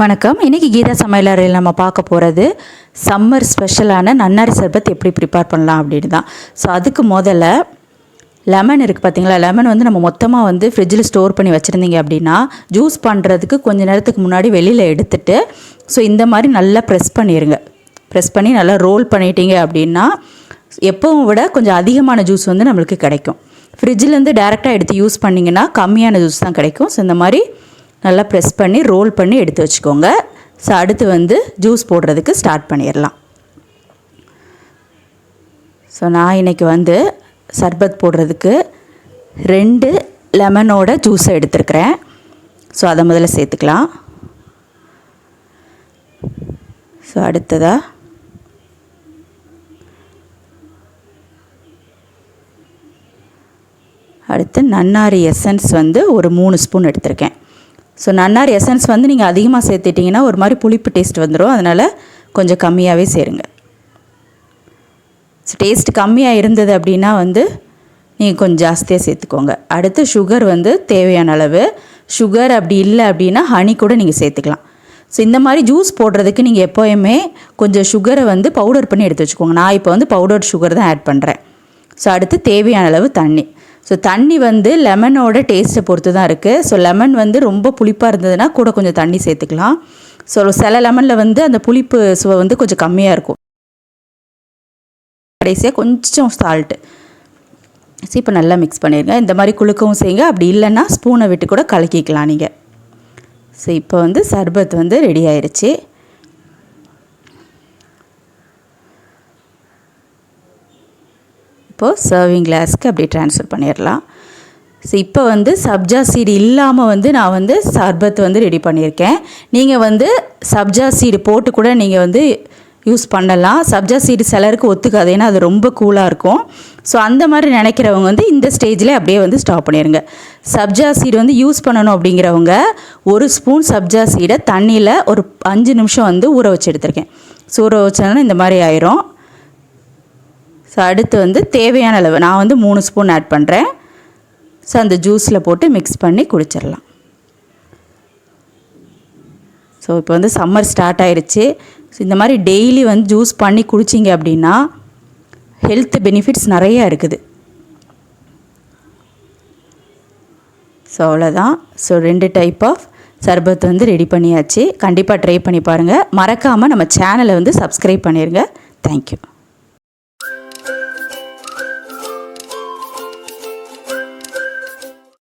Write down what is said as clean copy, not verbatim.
வணக்கம். இன்றைக்கி கீதா சமையலறையில் நம்ம பார்க்க போகிறது சம்மர் ஸ்பெஷலான நன்னாரி சர்பத் எப்படி ப்ரிப்பேர் பண்ணலாம் அப்படின்னு தான். ஸோ அதுக்கு முதல்ல லெமன் இருக்குது பார்த்தீங்களா. லெமன் வந்து நம்ம மொத்தமாக ஃப்ரிட்ஜில் ஸ்டோர் பண்ணி வச்சுருந்தீங்க அப்படின்னா ஜூஸ் பண்ணுறதுக்கு கொஞ்சம் நேரத்துக்கு முன்னாடி வெளியில் எடுத்துட்டு ஸோ இந்த மாதிரி நல்லா ப்ரெஸ் பண்ணிடுங்க. ப்ரெஸ் பண்ணி நல்லா ரோல் பண்ணிட்டீங்க அப்படின்னா எப்பவும் விட கொஞ்சம் அதிகமான ஜூஸ் நம்மளுக்கு கிடைக்கும். ஃப்ரிட்ஜிலேருந்து டேரெக்டாக எடுத்து யூஸ் பண்ணிங்கன்னா கம்மியான ஜூஸ் தான் கிடைக்கும். ஸோ இந்த மாதிரி நல்லா ப்ரெஸ் பண்ணி ரோல் பண்ணி எடுத்து வச்சுக்கோங்க. ஸோ அடுத்து ஜூஸ் போடுறதுக்கு ஸ்டார்ட் பண்ணிடலாம். ஸோ நான் இன்றைக்கி சர்பத் போடுறதுக்கு 2 லெமனோட ஜூஸை எடுத்துருக்கிறேன். ஸோ அதை முதல்ல சேர்த்துக்கலாம். ஸோ அடுத்ததாக நன்னாரி எசன்ஸ் ஒரு 3 ஸ்பூன் எடுத்திருக்கேன். ஸோ நன்னாரி எசன்ஸ் நீங்கள் அதிகமாக சேர்த்துட்டிங்கன்னா ஒரு மாதிரி புளிப்பு டேஸ்ட் வந்துடும். அதனால் கொஞ்சம் கம்மியாகவே சேருங்க. ஸோ டேஸ்ட் கம்மியாக இருந்தது அப்படின்னா நீங்கள் கொஞ்சம் ஜாஸ்தியாக சேர்த்துக்கோங்க. அடுத்து சுகர் தேவையான அளவு. சுகர் அப்படி இல்லை அப்படின்னா ஹனி கூட நீங்கள் சேர்த்துக்கலாம். ஸோ இந்த மாதிரி ஜூஸ் போடுறதுக்கு நீங்கள் எப்போயுமே கொஞ்சம் சுகரை பவுடர் பண்ணி எடுத்து வச்சுக்கோங்க. நான் இப்போ பவுடர் சுகர் தான் ஆட் பண்ணுறேன். ஸோ அடுத்து தேவையான அளவு தண்ணி. ஸோ தண்ணி லெமனோட டேஸ்ட்டை பொறுத்து தான் இருக்குது. ஸோ லெமன் ரொம்ப புளிப்பாக இருந்ததுன்னா கூட கொஞ்சம் தண்ணி சேர்த்துக்கலாம். ஸோ சில லெமனில் அந்த புளிப்பு சுவை கொஞ்சம் கம்மியாக இருக்கும். கடைசியாக கொஞ்சம் சால்ட்டு. ஸோ இப்போ நல்லா மிக்ஸ் பண்ணிடுங்க. இந்த மாதிரி குலுக்கவும் செய்யுங்க. அப்படி இல்லைன்னா ஸ்பூனை விட்டு கூட கலக்கிக்கலாம் நீங்கள். ஸோ இப்போ சர்பத் ரெடி ஆயிடுச்சு. இப்போது சர்விங் கிளாஸ்க்கு அப்படியே ட்ரான்ஸ்ஃபர் பண்ணிடலாம். ஸோ இப்போ சப்ஜா சீடு இல்லாமல் நான் சர்பத் ரெடி பண்ணியிருக்கேன். நீங்கள் சப்ஜா சீடு போட்டு கூட நீங்கள் யூஸ் பண்ணலாம். சப்ஜா சீடு சிலருக்கு ஒத்துக்காது, ஏன்னா அது ரொம்ப கூலாக இருக்கும். ஸோ அந்த மாதிரி நினைக்கிறவங்க இந்த ஸ்டேஜில் அப்படியே ஸ்டாப் பண்ணிடுங்க. சப்ஜா சீடு யூஸ் பண்ணணும் அப்படிங்கிறவங்க 1 ஸ்பூன் சப்ஜா சீடை தண்ணியில் ஒரு 5 நிமிஷம் ஊற வச்சு எடுத்திருக்கேன். ஸோ ஊற வச்சோன்னா இந்த மாதிரி ஆயிரும். ஸோ அடுத்து தேவையான அளவு நான் 3 ஸ்பூன் ஆட் பண்ணுறேன். ஸோ அந்த ஜூஸில் போட்டு மிக்ஸ் பண்ணி குடிச்சிடலாம். ஸோ இப்போ சம்மர் ஸ்டார்ட் ஆயிடுச்சு. ஸோ இந்த மாதிரி டெய்லி ஜூஸ் பண்ணி குடிச்சிங்க அப்படின்னா ஹெல்த் பெனிஃபிட்ஸ் நிறையா இருக்குது. ஸோ அவ்வளோதான். ஸோ 2 டைப் ஆஃப் சர்பத் ரெடி பண்ணியாச்சு. கண்டிப்பாக ட்ரை பண்ணி பாருங்கள். மறக்காமல் நம்ம சேனலை சப்ஸ்கிரைப் பண்ணிடுங்க. தேங்க்யூ.